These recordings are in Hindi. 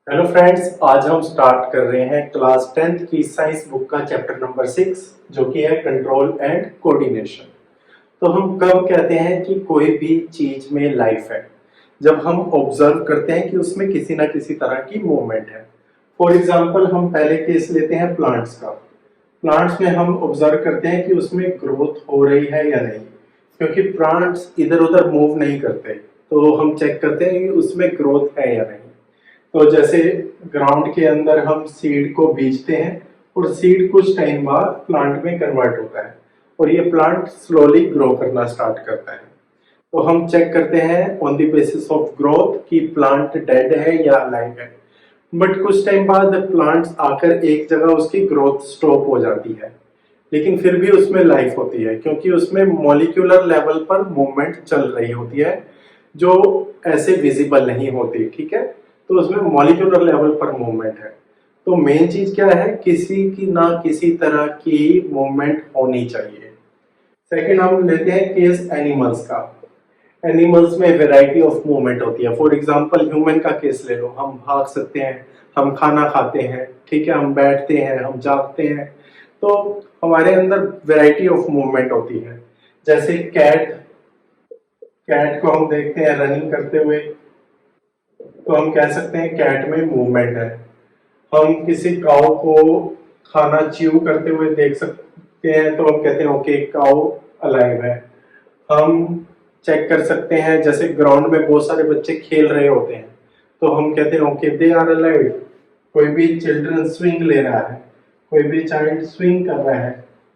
हेलो फ्रेंड्स, आज हम स्टार्ट कर रहे हैं क्लास 10th की साइंस बुक का चैप्टर नंबर 6 जो कि है कंट्रोल एंड कोऑर्डिनेशन। तो हम कब कहते हैं कि कोई भी चीज में लाइफ है? जब हम ऑब्जर्व करते हैं कि उसमें किसी ना किसी तरह की मूवमेंट है। फॉर एग्जांपल हम पहले केस लेते हैं प्लांट्स का। प्लांट्स में हम ऑब्जर्व करते हैं कि उसमें ग्रोथ हो रही है या नहीं, क्योंकि प्लांट्स इधर उधर मूव नहीं करते। तो हम चेक करते हैं कि उसमें ग्रोथ है या नहीं। तो जैसे ग्राउंड के अंदर हम सीड को बीजते हैं और सीड कुछ टाइम बाद प्लांट में कन्वर्ट होता है और ये प्लांट स्लोली ग्रो करना स्टार्ट करता है। तो हम चेक करते हैं on the basis of growth कि प्लांट डेड है या अलाइव है। बट कुछ टाइम बाद प्लांट्स आकर एक जगह उसकी ग्रोथ स्टॉप हो जाती है, लेकिन फिर भी उसमें लाइफ होती है क्योंकि उसमें मॉलिक्यूलर लेवल पर मूवमेंट चल रही होती है जो ऐसे विजिबल नहीं होती। ठीक है, तो उसमें मॉलिक्यूलर लेवल पर मूवमेंट है। तो मेन चीज क्या है, किसी की ना किसी तरह की मूवमेंट होनी चाहिए। सेकंड हम लेते हैं केस एनिमल्स का। एनिमल्स में वैरायटी ऑफ मूवमेंट होती है। फॉर एग्जांपल ह्यूमन का केस ले लो, हम भाग सकते हैं, हम खाना खाते हैं, ठीक है, हम बैठते हैं, हम जागते हैं। तो हमारे अंदर वैरायटी ऑफ मूवमेंट होती है। जैसे कैट, कैट को हम देखते हैं रनिंग करते हुए, तो हम कह सकते हैं कैट में मूवमेंट है। हम किसी काऊ को खाना च्यू करते हुए देख सकते हैं तो हम कहते हैं ओके काऊ अलाइव है। हम चेक कर सकते हैं जैसे ग्राउंड में बहुत सारे बच्चे खेल रहे होते हैं तो हम कहते हैं ओके दे आर अलाइव। कोई भी चिल्ड्रन स्विंग ले रहा है, कोई भी चाइल्ड स्विंग कर रहा है,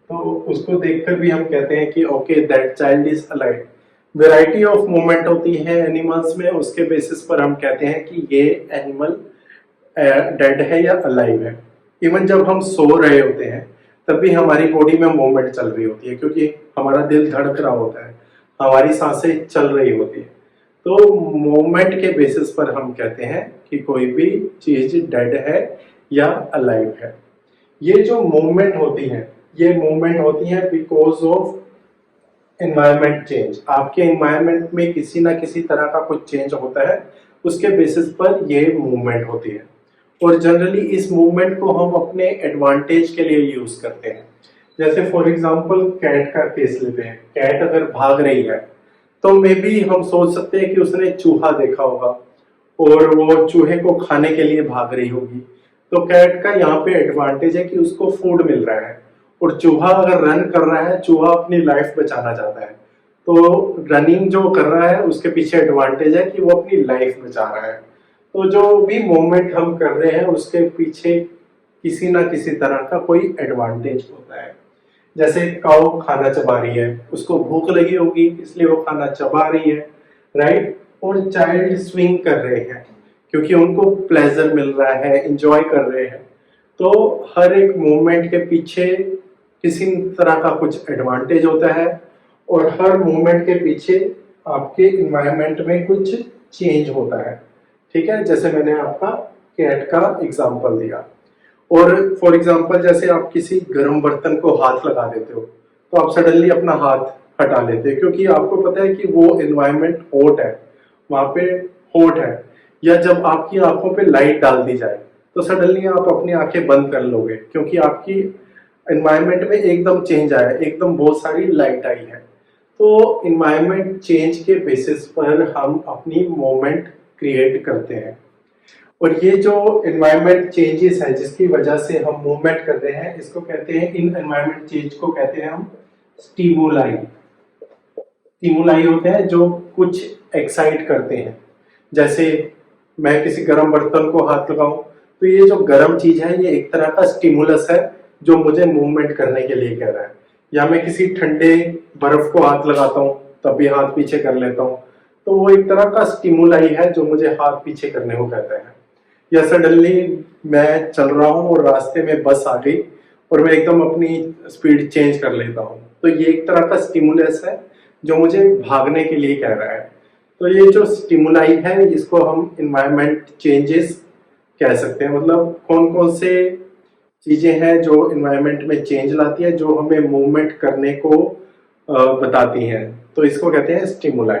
तो उसको देखकर भी हम कहते हैं कि okay that child is alive. Variety of movement होती है एनिमल्स में, उसके बेसिस पर हम कहते हैं कि ये एनिमल डेड है या अलाइव है। इवन जब हम सो रहे होते हैं तब भी हमारी बॉडी में मूवमेंट चल रही होती है क्योंकि हमारा दिल धड़क रहा होता है, हमारी सांसें चल रही होती है। तो मूवमेंट के बेसिस पर हम कहते हैं कि कोई भी चीज डेड है या अलाइव है। ये जो मूवमेंट होती है, ये मूवमेंट होती है बिकॉज ऑफ एनवायरमेंट चेंज। आपके एनवायरमेंट में किसी ना किसी तरह का कुछ चेंज होता है, उसके बेसिस पर ये मूवमेंट होती है। और जनरली इस मूवमेंट को हम अपने एडवांटेज के लिए यूज करते हैं। जैसे फॉर एग्जांपल कैट का केस लेते हैं। कैट अगर भाग रही है तो मे बी हम सोच सकते हैं कि उसने चूहा देखा होगा और वो चूहे को खाने के लिए भाग रही होगी। तो कैट का यहाँ पे एडवांटेज है कि उसको फूड मिल रहा है। और चूहा अगर रन कर रहा है, चूहा अपनी लाइफ बचाना चाहता है, तो रनिंग जो कर रहा है उसके पीछे एडवांटेज है कि वो अपनी लाइफ बचा रहा है। तो जो भी मूवमेंट हम कर रहे हैं उसके पीछे किसी ना किसी तरह का कोई एडवांटेज होता है। जैसे काऊ खाना चबा रही है, उसको भूख लगी होगी इसलिए वो खाना चबा रही है, राइट। और चाइल्ड स्विंग कर रहे हैं क्योंकि उनको प्लेजर मिल रहा है, एंजॉय कर रहे हैं। तो हर एक मूवमेंट के पीछे किसी तरह का कुछ एडवांटेज होता है और हर मूवमेंट के पीछे आपके इन्वायरमेंट में कुछ चेंज होता है। ठीक है, जैसे मैंने आपका कैट का एग्जांपल दिया। और फॉर एग्जांपल जैसे आप किसी गर्म बर्तन को हाथ लगा देते हो तो आप सडनली अपना हाथ हटा लेते हैं क्योंकि आपको पता है कि वो एनवायरमेंट हॉट है, वहां पे हॉट है। या जब आपकी आंखों पे लाइट डाल दी जाए तो सडनली आप अपनी आंखें बंद कर लोगे क्योंकि आपकी एनवायरमेंट में एकदम चेंज आया, एकदम बहुत सारी लाइट आई है। तो एनवायरमेंट चेंज के बेसिस पर हम अपनी मूवमेंट क्रिएट करते हैं। और ये जो एनवायरमेंट चेंजेस है जिसकी वजह से हम मूवमेंट कर रहे हैं, इसको कहते हैं, इन एनवायरमेंट चेंज को कहते हैं हम स्टिमुलाई। स्टिमुलाई होते हैं जो कुछ एक्साइट करते हैं। जैसे मैं किसी गर्म बर्तन को हाथ लगाऊं तो ये जो गर्म चीज है ये एक तरह का स्टिमुलस है जो मुझे मूवमेंट करने के लिए कह रहा है। या मैं किसी ठंडे बर्फ को हाथ लगाता हूँ तब भी हाथ पीछे कर लेता हूँ, तो वो एक तरह का स्टिमुलाई है जो मुझे हाथ पीछे करने को कहता है। या सडनली मैं चल रहा हूँ और रास्ते में बस आ गई और मैं एकदम अपनी स्पीड चेंज कर लेता हूँ, तो ये एक तरह का स्टिमुलस है जो मुझे भागने के लिए कह रहा है। तो ये जो स्टिमुलाई है इसको हम इन्वायरमेंट चेंजेस कह सकते हैं। मतलब कौन कौन से चीजें हैं जो इन्वायरमेंट में चेंज लाती है, जो हमें मूवमेंट करने को बताती हैं, तो इसको कहते हैं स्टिमुलाई।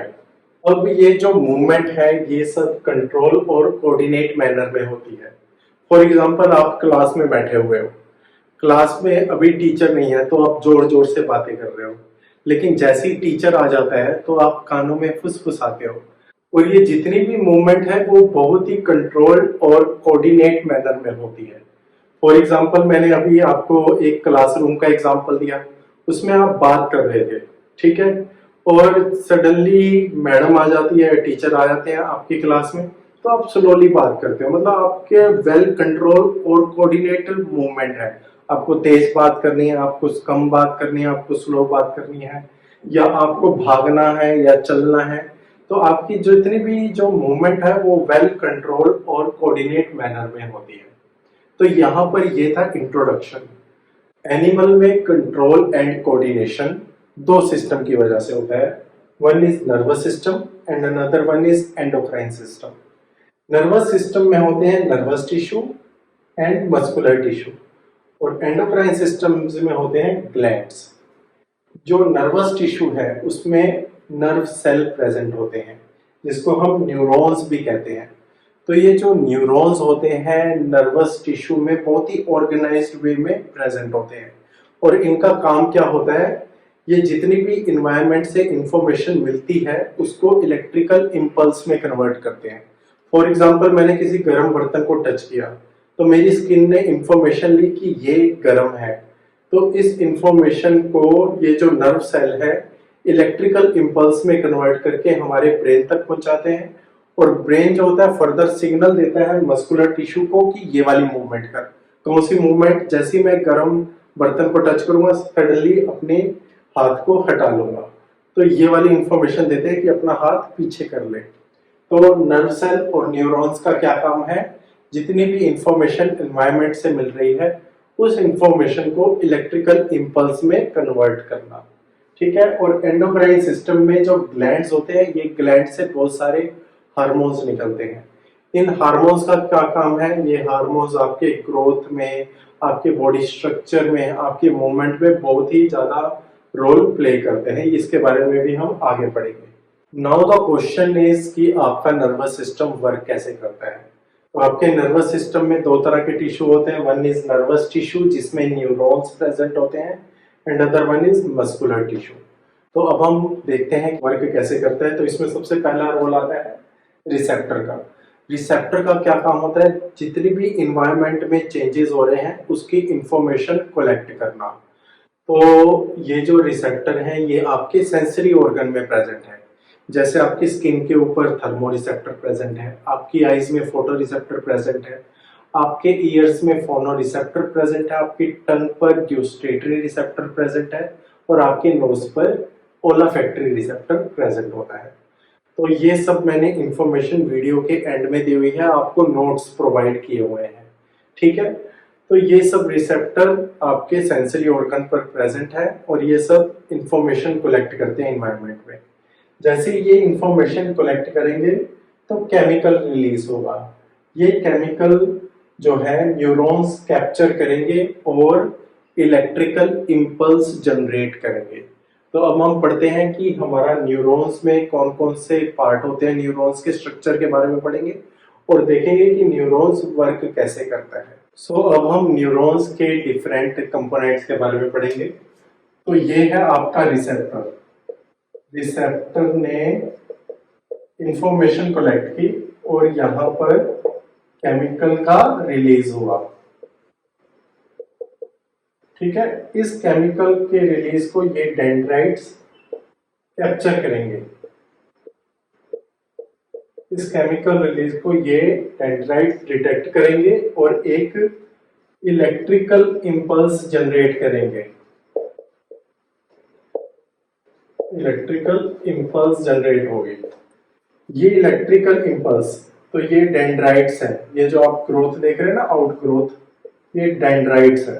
अब ये जो मूवमेंट है ये सब कंट्रोल और कोऑर्डिनेट मैनर में होती है। फॉर एग्जांपल आप क्लास में बैठे हुए हो, क्लास में अभी टीचर नहीं है तो आप जोर जोर से बातें कर रहे हो, लेकिन जैसे ही टीचर आ जाता है तो आप कानों में फुसफुसाते हो। और ये जितनी भी मूवमेंट है वो बहुत ही कंट्रोल्ड और कोऑर्डिनेट मैनर में होती है। फॉर एग्जांपल मैंने अभी आपको एक क्लासरूम का एग्जांपल दिया, उसमें आप बात कर रहे थे, ठीक है, और सडनली मैडम आ जाती है, टीचर आ जाते हैं आपकी क्लास में, तो आप स्लोली बात करते हो, मतलब आपके वेल कंट्रोल और कोऑर्डिनेटेड मूवमेंट है। आपको तेज बात करनी है, आपको कम बात करनी है, आपको स्लो बात करनी है, या आपको भागना है या चलना है, तो आपकी जितनी भी जो मूवमेंट है वो वेल कंट्रोल और कोऑर्डिनेट मैनर में होती है। तो यहाँ पर ये था इंट्रोडक्शन। एनिमल में कंट्रोल एंड कोऑर्डिनेशन दो सिस्टम की वजह से होता है। One is nervous system and another one is endocrine system. Nervous system में होते हैं nervous tissue and muscular tissue, और एंडोक्राइन सिस्टम में होते हैं ग्लैंड्स। जो नर्वस टिश्यू है उसमें नर्व सेल प्रेजेंट होते हैं, जिसको हम न्यूरॉन्स भी कहते हैं। तो ये जो न्यूरॉन्स होते हैं नर्वस टिश्यू में बहुत ही ऑर्गेनाइज्ड वे में प्रेजेंट होते हैं, और इनका काम क्या होता है, ये जितनी भी इन्वायरमेंट से इंफॉर्मेशन मिलती है उसको इलेक्ट्रिकल इंपल्स में कन्वर्ट करते हैं। फॉर एग्जांपल मैंने किसी गर्म बर्तन को टच किया तो मेरी स्किन ने इंफॉर्मेशन ली कि ये गर्म है, तो इस इंफॉर्मेशन को ये जो नर्व सेल है इलेक्ट्रिकल इंपल्स में कन्वर्ट करके हमारे ब्रेन तक पहुंचाते हैं, और ब्रेन जो होता है फर्दर सिग्नल देता है मस्कुलर टिश्यू को कि ये वाली मूवमेंट कर। कौन सी मूवमेंट? जैसे मैं गर्म बर्तन को टच करूंगा सडनली अपने हाथ को हटा लूंगा, तो ये वाली इंफॉर्मेशन देते हैं कि अपना हाथ पीछे कर ले। तो नर्व सेल और न्यूरॉन्स का क्या काम है, जितनी भी इंफॉर्मेशन एनवायरनमेंट से मिल रही है उस इंफॉर्मेशन को इलेक्ट्रिकल इंपल्स में कन्वर्ट करना, ठीक है। और एंडोक्राइन सिस्टम में जो ग्लैंड्स होते हैं, ये ग्लैंड से बहुत सारे हार्मोन्स निकलते हैं। इन हार्मोन्स का क्या काम है, ये हार्मोन्स आपके ग्रोथ में, आपके बॉडी स्ट्रक्चर में, आपके मूवमेंट में बहुत ही ज्यादा रोल प्ले करते हैं। इसके बारे में भी हम आगे पढ़ेंगे। नाउ द क्वेश्चन इज कि आपका नर्वस सिस्टम वर्क कैसे करता है। तो आपके नर्वस सिस्टम में दो तरह के टिश्यू होते हैं, वन इज नर्वस टिश्यू जिसमें न्यूरॉन्स प्रेजेंट होते हैं, and other one is muscular tissue. तो अब हम देखते हैं वर्क कैसे करता है। तो इसमें सबसे पहला रोल आता है रिसेप्टर का। रिसेप्टर का क्या काम होता है, जितनी भी इन्वायरमेंट में चेंजेस हो रहे हैं उसकी इंफॉर्मेशन कलेक्ट करना। तो ये जो रिसेप्टर है ये आपके सेंसरी ऑर्गन में प्रेजेंट है। जैसे आपकी स्किन के ऊपर थर्मो रिसेप्टर प्रेजेंट है, आपकी आईज में फोटो रिसेप्टर प्रेजेंट है, आपके ईयर्स में फोनो रिसेप्टर प्रेजेंट है, आपकी टंग पर ग्यूस्टेटरी रिसेप्टर प्रेजेंट है, और आपके नोज पर ओलाफैक्टरी रिसेप्टर प्रेजेंट होता है। तो ये सब मैंने इंफॉर्मेशन वीडियो के एंड में दी हुई है, आपको नोट्स प्रोवाइड किए हुए हैं, ठीक है। तो ये सब रिसेप्टर आपके सेंसरी ऑर्गन पर प्रेजेंट है और ये सब इंफॉर्मेशन कलेक्ट करते हैं एनवायरनमेंट में। जैसे ये इंफॉर्मेशन कलेक्ट करेंगे तो केमिकल रिलीज होगा। ये केमिकल जो है न्यूरॉन्स कैप्चर करेंगे और इलेक्ट्रिकल इंपल्स जनरेट करेंगे। तो अब हम पढ़ते हैं कि हमारा न्यूरॉन्स में कौन कौन से पार्ट होते हैं, न्यूरॉन्स के स्ट्रक्चर के बारे में पढ़ेंगे और देखेंगे कि न्यूरॉन्स वर्क कैसे करता है। सो अब हम न्यूरॉन्स के डिफरेंट कंपोनेंट्स के बारे में पढ़ेंगे। तो ये है आपका रिसेप्टर। रिसेप्टर ने इंफॉर्मेशन कलेक्ट की और यहाँ पर केमिकल का रिलीज हुआ, ठीक है। इस केमिकल के रिलीज को ये डेंड्राइट्स कैप्चर करेंगे। इस केमिकल रिलीज को ये डेंड्राइट्स डिटेक्ट करेंगे और एक इलेक्ट्रिकल इंपल्स जनरेट करेंगे। इलेक्ट्रिकल इंपल्स जनरेट होगी। ये इलेक्ट्रिकल इंपल्स, तो ये डेंड्राइट्स है, ये जो आप ग्रोथ देख रहे हैं ना, आउट ग्रोथ, ये डेंड्राइट्स है।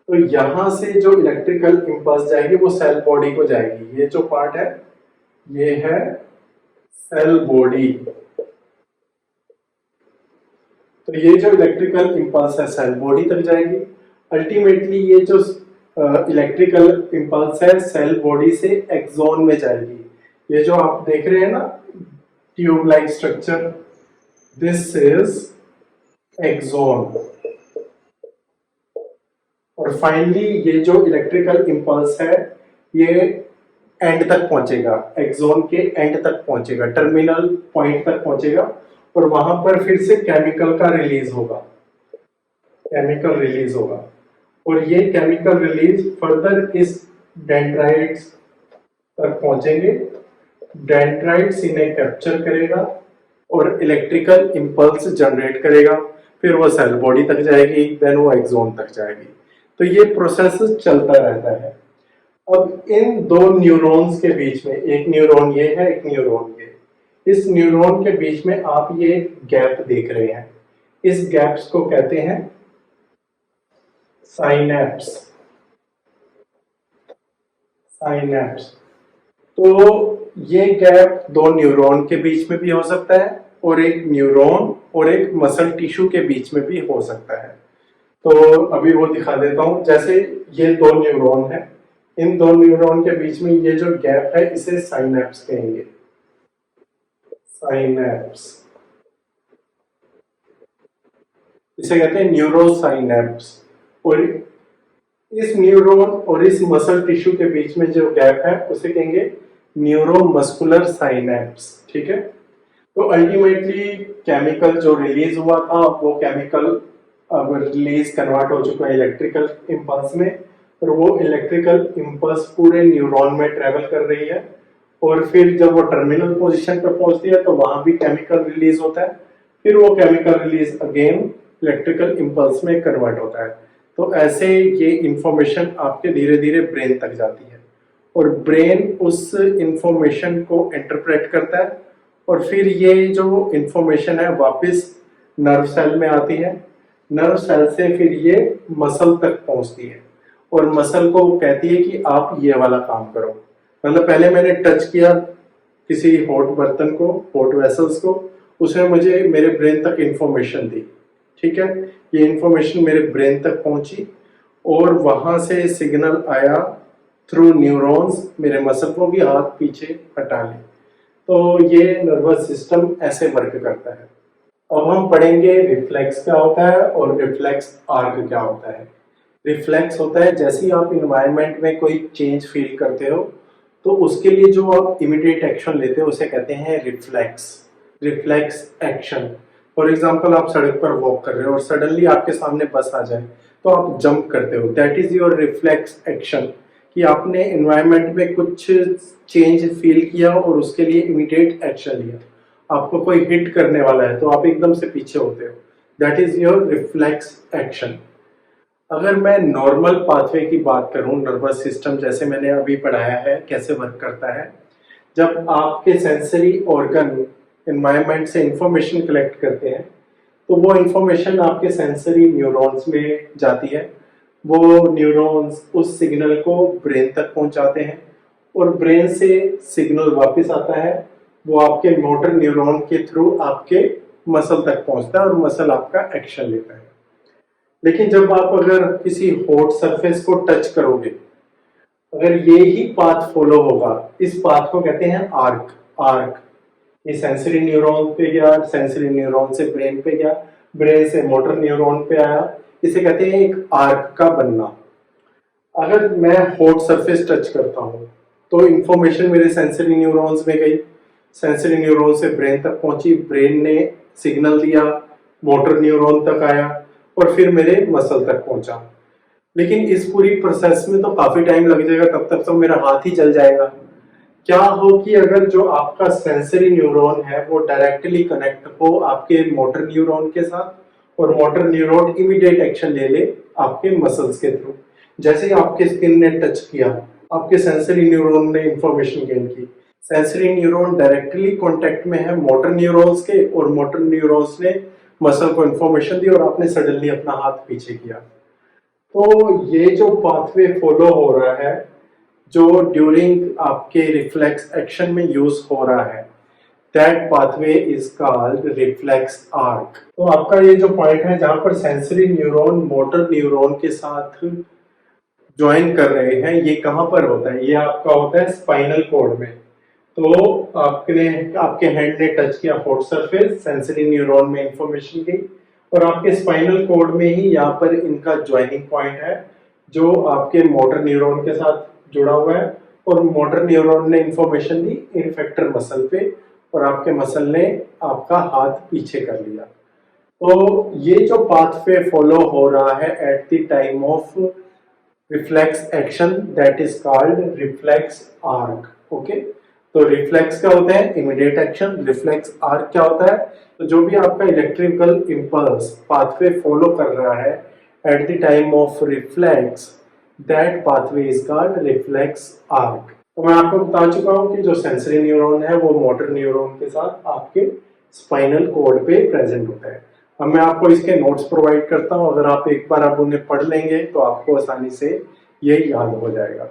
तो यहां से जो इलेक्ट्रिकल इंपल्स जाएगी वो सेल बॉडी को जाएगी। ये जो पार्ट है ये है सेल बॉडी। तो ये जो इलेक्ट्रिकल इंपल्स है सेल बॉडी तक जाएगी। अल्टीमेटली ये जो इलेक्ट्रिकल इंपल्स है सेल बॉडी से एक्सॉन में जाएगी। ये जो आप देख रहे हैं ना tube like structure, this is axon. और फाइनली ये जो इलेक्ट्रिकल इंपल्स है ये एंड तक पहुंचेगा, एक्सोन के एंड तक पहुंचेगा, टर्मिनल पॉइंट तक पहुंचेगा और वहां पर फिर से केमिकल का रिलीज होगा, केमिकल रिलीज होगा। और ये केमिकल रिलीज फर्दर इस डेंड्राइट्स तक पहुंचेंगे, डेंड्राइट्स इन्हें कैप्चर करेगा और इलेक्ट्रिकल इंपल्स जनरेट करेगा, फिर वो सेल बॉडी तक जाएगी, देन वो एक्सोन तक जाएगी। तो ये प्रोसेस चलता रहता है। अब इन दो न्यूरॉन्स के बीच में, एक न्यूरॉन ये है, एक न्यूरॉन ये, इस न्यूरॉन के बीच में आप ये गैप देख रहे हैं, इस गैप्स को कहते हैं साइनैप्स। साइनैप्स। तो ये गैप दो न्यूरॉन के बीच में भी हो सकता है और एक न्यूरॉन और एक मसल टिश्यू के बीच में भी हो सकता है। तो अभी वो दिखा देता हूं। जैसे ये दो न्यूरॉन है, इन दो न्यूरॉन के बीच में ये जो गैप है इसे साइनैप्स कहेंगे, साइनैप्स। इसे कहते हैं न्यूरोसाइनैप्स। और इस न्यूरॉन और इस मसल टिश्यू के बीच में जो गैप है उसे कहेंगे न्यूरोमस्कुलर साइनैप्स। ठीक है। तो अल्टीमेटली केमिकल जो रिलीज हुआ था वो केमिकल अब रिलीज कन्वर्ट हो चुका है इलेक्ट्रिकल इंपल्स में, और वो इलेक्ट्रिकल इंपल्स पूरे न्यूरॉन में ट्रेवल कर रही है और फिर जब वो टर्मिनल पोजीशन पर पहुंचती है तो वहां भी केमिकल रिलीज होता है, फिर वो chemical release again electrical impulse में कन्वर्ट होता है। तो ऐसे ये इंफॉर्मेशन आपके धीरे धीरे ब्रेन तक जाती है और ब्रेन उस इंफॉर्मेशन को इंटरप्रेट करता है और फिर ये जो इंफॉर्मेशन है वापस नर्व सेल में आती है, नर्व सेल से फिर ये मसल तक पहुंचती है और मसल को कहती है कि आप ये वाला काम करो। मतलब पहले मैंने टच किया किसी हॉट बर्तन को, हॉट वेसल्स को, उसने मुझे मेरे ब्रेन तक इंफॉर्मेशन दी। ठीक है, ये इंफॉर्मेशन मेरे ब्रेन तक पहुंची और वहां से सिग्नल आया थ्रू न्यूरॉन्स, मेरे मसल को भी हाथ पीछे हटा ले। तो ये नर्वस सिस्टम ऐसे वर्क करता है। अब हम पढ़ेंगे रिफ्लेक्स क्या होता है और रिफ्लेक्स आर्क क्या होता है। रिफ्लेक्स होता है जैसे ही आप इन्वायरमेंट में कोई चेंज फील करते हो तो उसके लिए जो आप इमीडिएट एक्शन लेते हो उसे कहते हैं reflex, reflex action. For example आप सड़क पर वॉक कर रहे हो और सडनली आपके सामने बस आ जाए तो आप जंप करते हो, that is your reflex action, कि आपने एनवायरनमेंट में कुछ चेंज फील किया और उसके लिए इमीडिएट एक्शन लिया। आपको कोई हिट करने वाला है तो आप एकदम से पीछे होते हो, that is your reflex action. अगर मैं नॉर्मल पाथवे की बात करूं, नर्वस सिस्टम जैसे मैंने अभी पढ़ाया है कैसे वर्क करता है, जब आपके सेंसरी ऑर्गन एनवायरनमेंट से इंफॉर्मेशन कलेक्ट करते हैं तो वो इंफॉर्मेशन आपके सेंसरी न्यूरॉन्स में जाती है। वो न्यूरॉन्स उस सिग्नल को ब्रेन तक पहुंचाते हैं और ब्रेन से सिग्नल वापस आता है, वो आपके मोटर न्यूरॉन के थ्रू आपके मसल तक पहुंचता है और मसल आपका एक्शन लेता है। लेकिन जब आप अगर किसी हॉट सरफेस को टच करोगे, अगर ये ही पाथ फॉलो होगा, इस पाथ को कहते हैं आर्क। आर्क, ये सेंसरी न्यूरॉन पे गया, सेंसरी न्यूरॉन से ब्रेन पे गया, ब्रेन से मोटर न्यूरॉन पे आया, इसे कहते हैं एक आर्क का बनना। अगर मैं हॉट सरफेस टच करता हूँ तो इंफॉर्मेशन मेरे सेंसरी न्यूरॉन्स में गई, सेंसरी न्यूरॉन से ब्रेन तक पहुंची, ब्रेन ने सिग्नल दिया, मोटर न्यूरॉन तक आया और फिर मेरे मसल तक पहुंचा। लेकिन इस पूरी प्रोसेस में तो काफी टाइम लग जाएगा, तब तक तो मेरा हाथ ही जल जाएगा। क्या हो कि अगर जो आपका सेंसरी न्यूरॉन है वो डायरेक्टली कनेक्ट हो आपके मोटर न्यूरॉन के साथ और मोटर न्यूरॉन इमीडिएट एक्शन ले ले आपके मसल्स के थ्रू। जैसे ही आपके स्किन ने टच किया, आपके सेंसरी न्यूरॉन ने इंफॉर्मेशन गेन की, सेंसरी न्यूरॉन डायरेक्टली कांटेक्ट में है मोटर न्यूरॉन्स के और मोटर न्यूरॉन्स ने मसल को इंफॉर्मेशन दी और आपने सडनली अपना हाथ पीछे किया। तो ये जो पाथवे फॉलो हो रहा है, जो ड्यूरिंग आपके रिफ्लेक्स एक्शन में यूज हो रहा है, that pathway is called reflex arc. तो आपका ये जो पॉइंट है जहां पर सेंसरी न्यूरॉन मोटर न्यूरॉन के साथ ज्वाइन कर रहे हैं, ये कहां पर होता है? ये आपका होता है स्पाइनल कॉर्ड में। तो आपके हैंड ने टच किया फोर्थ सरफेस, सेंसरी न्यूरॉन में इंफॉर्मेशन गई और आपके स्पाइनल कॉर्ड में ही यहाँ पर इनका ज्वाइनिंग पॉइंट है जो आपके मोटर न्यूरॉन के साथ जुड़ा हुआ है और मोटर न्यूरॉन ने इंफॉर्मेशन दी इनफेक्टर मसल पे और आपके मसल ने आपका हाथ पीछे कर लिया। तो ये जो पाथवे फॉलो हो रहा है at the time of reflex action that is called reflex arc. Okay, तो रिफ्लेक्स क्या होता है? Immediate action. रिफ्लेक्स आर्क क्या होता है? तो जो भी आपका इलेक्ट्रिकल इंपल्स पाथवे फॉलो कर रहा है at the time of reflex, that pathway is called reflex arc. तो मैं आपको बता चुका हूं कि जो सेंसरी न्यूरॉन है वो मोटर न्यूरॉन के साथ आपके स्पाइनल कॉर्ड पे प्रेजेंट होता है। अब मैं आपको इसके नोट्स प्रोवाइड करता हूं, अगर आप एक बार आप उन्हें पढ़ लेंगे तो आपको आसानी से ये याद हो जाएगा।